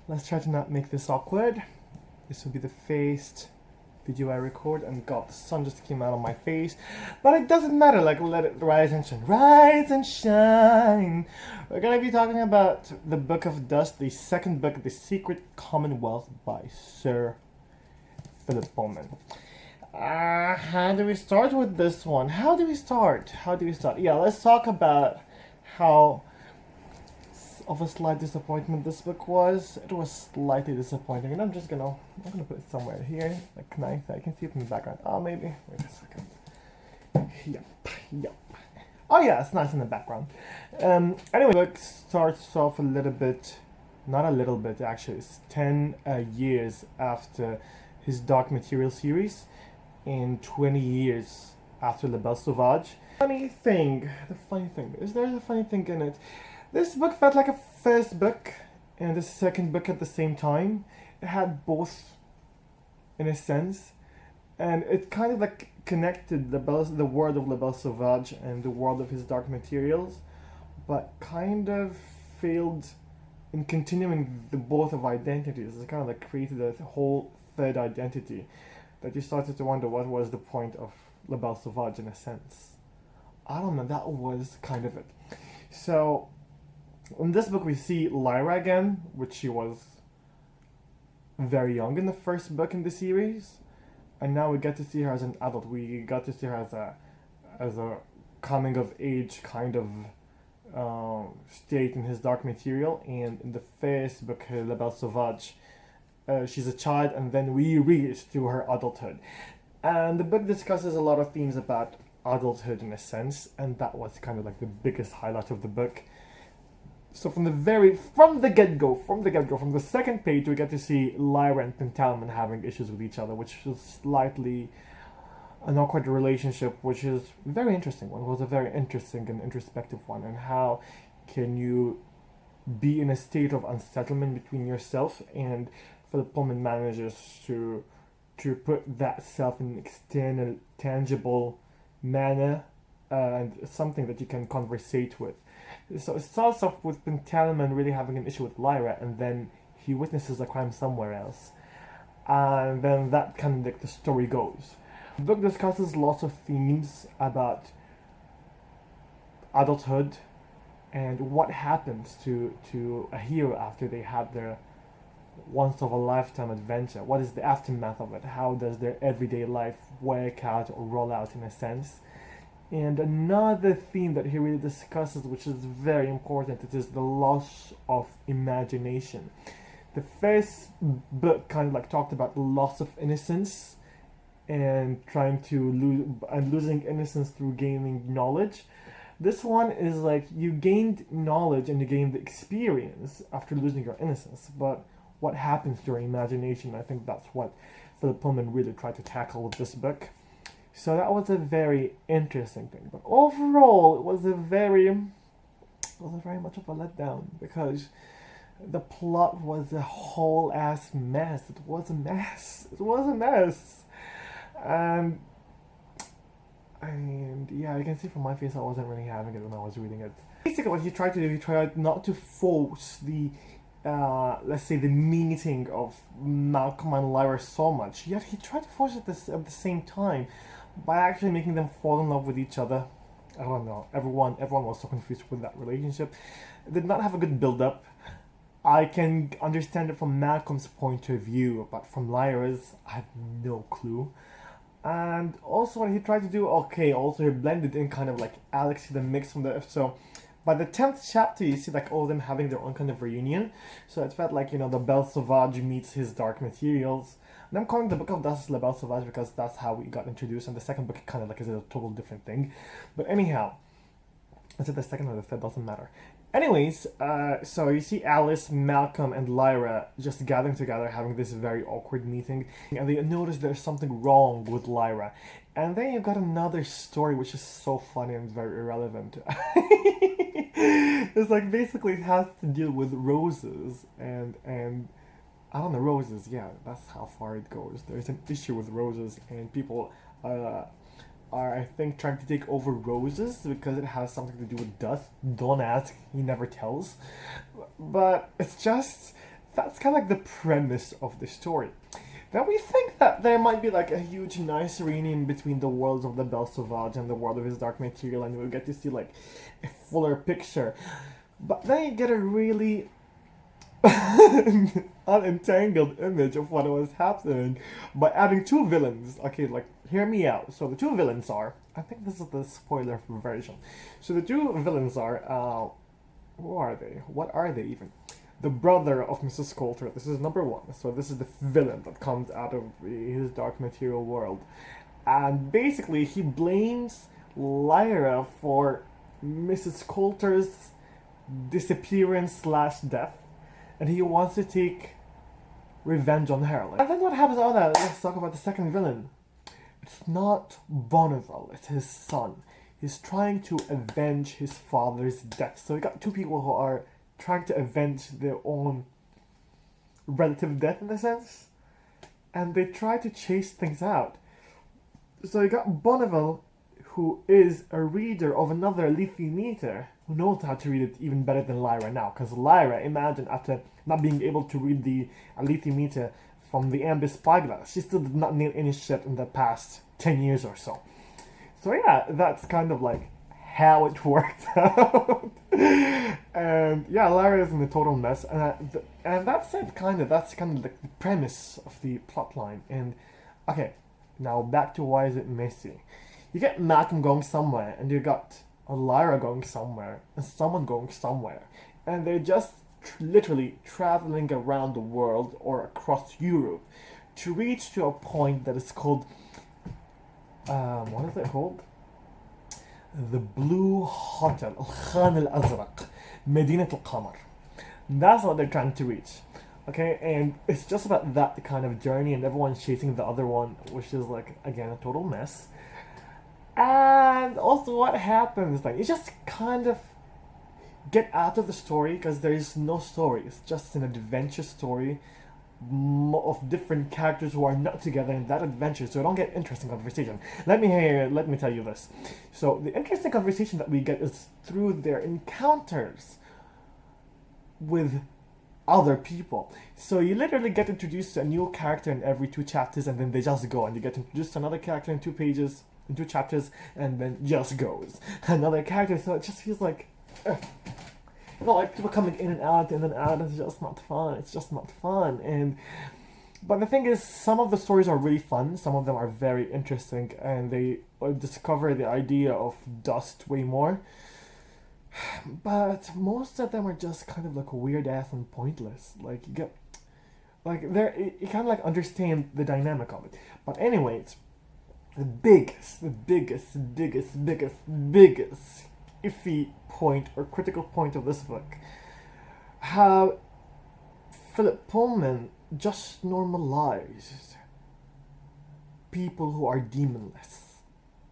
Let's try to not make this awkward. This will be the first video I record, and God, the sun just came out on my face. But it doesn't matter, like, let it rise and shine. Rise and shine! We're gonna be talking about the Book of Dust, the second book, The Secret Commonwealth by Sir Philip Pullman. How do we start with this one? How do we start? Yeah, let's talk about how of a slight disappointment this book was. It was slightly disappointing, and I'm gonna put it somewhere here, like nice. I can see it in the background. Oh, maybe. Wait a second. Yep. Oh yeah, it's nice in the background. Anyway, the book starts off a little bit, not a little bit actually. It's 10 years after his Dark Material series, and 20 years after Belle Sauvage. The funny thing is, there's a funny thing in it. This book felt like a first book and a second book at the same time. It had both, in a sense, and it kind of like connected the world of Belle Sauvage and the world of his Dark Materials, but kind of failed in continuing the both of identities. It kind of like created a whole third identity that you started to wonder what was the point of Belle Sauvage in a sense. I don't know, that was kind of it. So in this book we see Lyra again, which she was very young in the first book in the series, and now we get to see her as an adult. We got to see her as a coming of age kind of state in his Dark Material, and in the first book, Belle Sauvage, she's a child, and then we reach to her adulthood. And the book discusses a lot of themes about adulthood in a sense, and that was kind of like the biggest highlight of the book. So from the get-go, from the second page, we get to see Lyra and Pentalman having issues with each other, which is slightly an awkward relationship, which is very interesting one. It was a very interesting and introspective one, and how can you be in a state of unsettlement between yourself, and Philip Pullman manages to put that self in an external, tangible manner, and something that you can conversate with. So it starts off with Pentalman really having an issue with Lyra, and then he witnesses a crime somewhere else. And then that kind of like the story goes. The book discusses lots of themes about adulthood and what happens to a hero after they have their once of a lifetime adventure. What is the aftermath of it? How does their everyday life work out or roll out in a sense? And another theme that he really discusses, which is very important, it is the loss of imagination. The first book kind of like talked about the loss of innocence and trying to losing innocence through gaining knowledge. This one is like you gained knowledge and you gained the experience after losing your innocence, but what happens to your imagination? I think that's what Philip Pullman really tried to tackle with this book. So that was a very interesting thing. But overall, it was a very much of a letdown, because the plot was a whole ass mess. It was a mess. And yeah, you can see from my face I wasn't really having it when I was reading it. Basically what he tried to do, he tried not to force the let's say the meeting of Malcolm and Lyra so much, yet he tried to force it at the same time by actually making them fall in love with each other. I don't know, everyone was so confused with that relationship. It did not have a good build-up. I can understand it from Malcolm's point of view, but from Lyra's, I have no clue. And also what he tried to do, also he blended in kind of like Alex to the mix from the, so by the 10th chapter, you see like all of them having their own kind of reunion. So it felt like, the Belle Sauvage meets his Dark Materials. And I'm calling the Book of Dust Belle Sauvage because that's how we got introduced, and the second book kind of like is a total different thing. But anyhow, is it the second or the third? Doesn't matter. Anyways, so you see Alice, Malcolm, and Lyra just gathering together, having this very awkward meeting, and they notice there's something wrong with Lyra. And then you've got another story which is so funny and very irrelevant. It's like basically it has to deal with roses and I don't know, roses, yeah, that's how far it goes. There's an issue with roses, and people are, I think, trying to take over roses because it has something to do with dust. Don't ask, he never tells. But it's that's kind of like the premise of the story. Now we think that there might be like a huge nice reunion between the worlds of the Belle Sauvage and the world of his dark material, and we'll get to see like a fuller picture. But then you get a really unentangled image of what was happening by adding two villains. Okay, like hear me out. So the two villains are, I think this is the spoiler version. So the two villains are, who are they? What are they even? The brother of Mrs. Coulter. This is number one. So this is the villain that comes out of his dark material world, and basically he blames Lyra for Mrs. Coulter's disappearance slash death, and he wants to take revenge on her. And then what happens on that? Let's talk about the second villain. It's not Bonneville, it's his son. He's trying to avenge his father's death. So we got two people who are trying to avenge their own relative death in a sense. And they try to chase things out. So you got Bonneville, who is a reader of another lithimeter, who knows how to read it even better than Lyra now. Because Lyra, imagine, after not being able to read the lithimeter from the amber spyglass, she still did not nail any shit in the past 10 years or so. So yeah, that's kind of like how it worked out. And yeah, Lyra is in a total mess. And that's it, that's kind of like the premise of the plot line. And okay, now back to why is it messy. You get Malcolm going somewhere, and you got Lyra going somewhere, and someone going somewhere. And they're just literally traveling around the world or across Europe to reach to a point that is called, what is it called? The Blue Hotel, Al-Khan Al-Azraq, Medinat Al-Qamar. That's what they're trying to reach. Okay, and it's just about that kind of journey, and everyone's chasing the other one, which is like, again, a total mess. And also what happens, like, you just kind of get out of the story because there is no story. It's just an adventure story of different characters who are not together in that adventure, so I don't get interesting conversation. Let me tell you this. So the interesting conversation that we get is through their encounters with other people. So you literally get introduced to a new character in every 2 chapters, and then they just go, and you get introduced to another character in 2 pages, in 2 chapters, and then just goes another character. So it just feels like like people coming in and out, it's just not fun. It's just not fun. But the thing is, some of the stories are really fun. Some of them are very interesting, and they discover the idea of dust way more. But most of them are just kind of like weird ass and pointless. Like you get, like you kind of like understand the dynamic of it. But anyways, the biggest iffy point or critical point of this book, how Philip Pullman just normalized people who are demonless.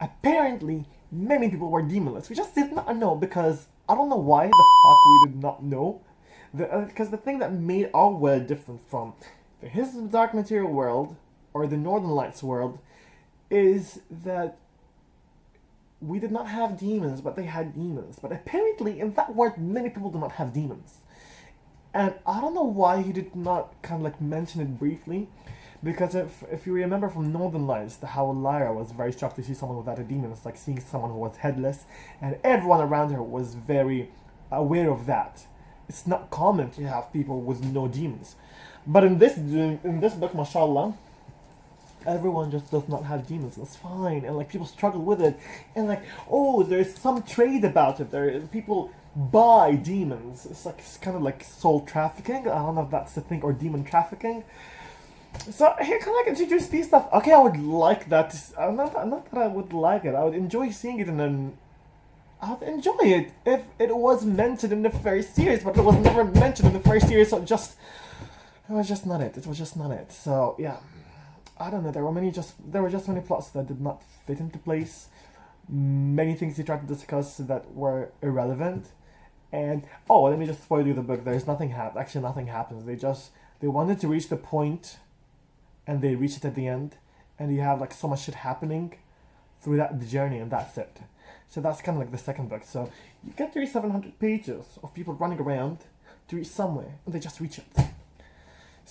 Apparently, many people were demonless. We just did not know, because I don't know why the fuck we did not know. Because the thing that made our world different from his Dark Material world or the Northern Lights world is that we did not have demons, but they had demons. But apparently, in that world, many people do not have demons. And I don't know why he did not kind of like mention it briefly. Because if you remember from Northern Lights, how Lyra was very shocked to see someone without a demon. It's like seeing someone who was headless. And everyone around her was very aware of that. It's not common to have people with no demons. But in this book, mashallah, everyone just does not have demons. It's fine. And like people struggle with it. And like, oh, there's some trade about it. People buy demons. It's kind of like soul trafficking. I don't know if that's the thing, or demon trafficking. So here, kind of like introduce these stuff. Okay, I would like that. Not that I would like it. I would enjoy seeing it, I would enjoy it if it was mentioned in the first series. But it was never mentioned in the first series, so it was just not it. It was just not it. So yeah, I don't know. There were just many plots that did not fit into place. Many things they tried to discuss that were irrelevant. And let me just spoil you the book. There's nothing actually nothing happens. They wanted to reach the point, and they reach it at the end, and you have like so much shit happening through that journey, and that's it. So that's kind of like the second book. So you get 3,700 pages of people running around to reach somewhere, and they just reach it.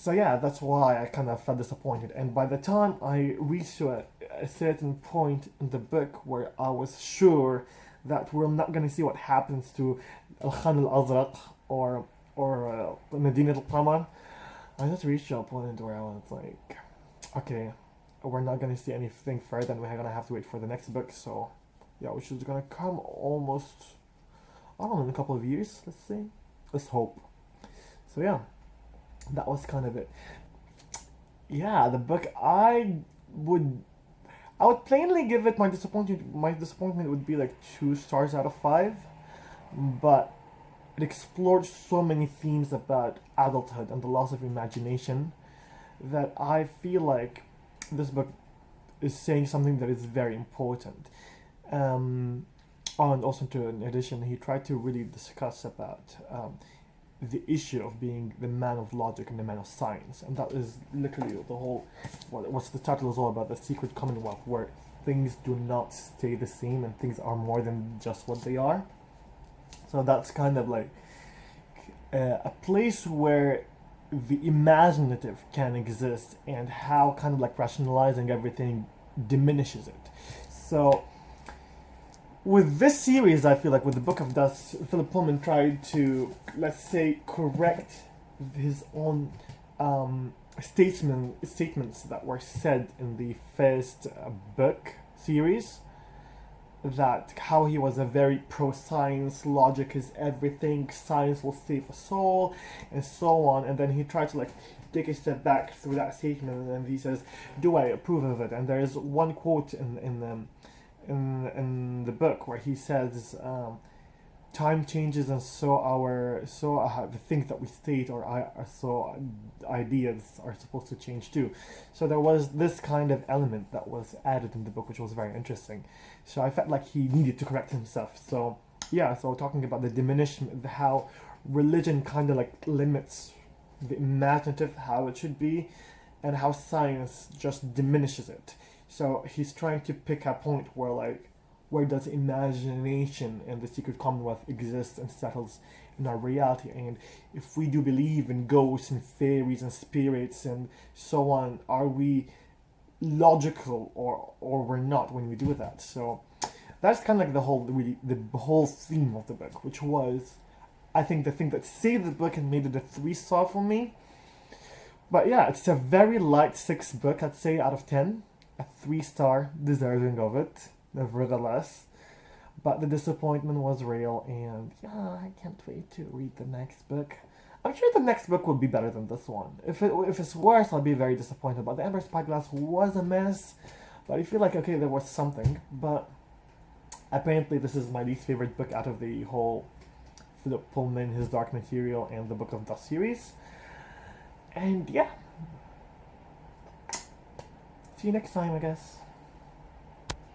So yeah, that's why I kind of felt disappointed. And by the time I reached to a certain point in the book where I was sure that we're not going to see what happens to Al Khan Al Azraq or Medina Al Qamar, I just reached to a point where I was like, okay, we're not going to see anything further, and we're going to have to wait for the next book. So yeah, which is going to come almost, I don't know, in a couple of years. Let's see, let's hope. So yeah, that was kind of it. Yeah, the book would I would plainly give it my disappointment. My disappointment would be like 2 stars out of 5, but it explored so many themes about adulthood and the loss of imagination that I feel like this book is saying something that is very important. Um, and also, in addition, he tried to really discuss about the issue of being the man of logic and the man of science, and that is literally the whole. What's the title is all about: the secret Commonwealth, where things do not stay the same and things are more than just what they are. So that's kind of like a place where the imaginative can exist, and how kind of like rationalizing everything diminishes it. So with this series, I feel like with the Book of Dust, Philip Pullman tried to, let's say, correct his own statements that were said in the first book series. That how he was a very pro-science, logic is everything, science will save us all, and so on. And then he tried to like take a step back through that statement, and then he says, "Do I approve of it?" And there is one quote in the book where he says, "Time changes, and the things that we state so ideas are supposed to change too." So there was this kind of element that was added in the book, which was very interesting. So I felt like he needed to correct himself. So yeah, so talking about the diminishment, how religion kind of like limits the imaginative, how it should be, and how science just diminishes it. So he's trying to pick a point where does imagination and the secret Commonwealth exist and settles in our reality, and if we do believe in ghosts and fairies and spirits and so on, are we logical or we're not when we do that? So that's kind of like the whole theme of the book, which was, I think, the thing that saved the book and made it a 3 star for me. But yeah, it's a very light 6 book, I'd say, out of 10. A 3 star, deserving of it, nevertheless. But the disappointment was real, and yeah, I can't wait to read the next book. I'm sure the next book will be better than this one. If it's worse, I'll be very disappointed. But the Emperor Spyglass was a mess. But I feel like, okay, there was something. But apparently this is my least favorite book out of the whole Philip Pullman, his Dark Material, and the Book of Dust series. And yeah. See you next time, I guess.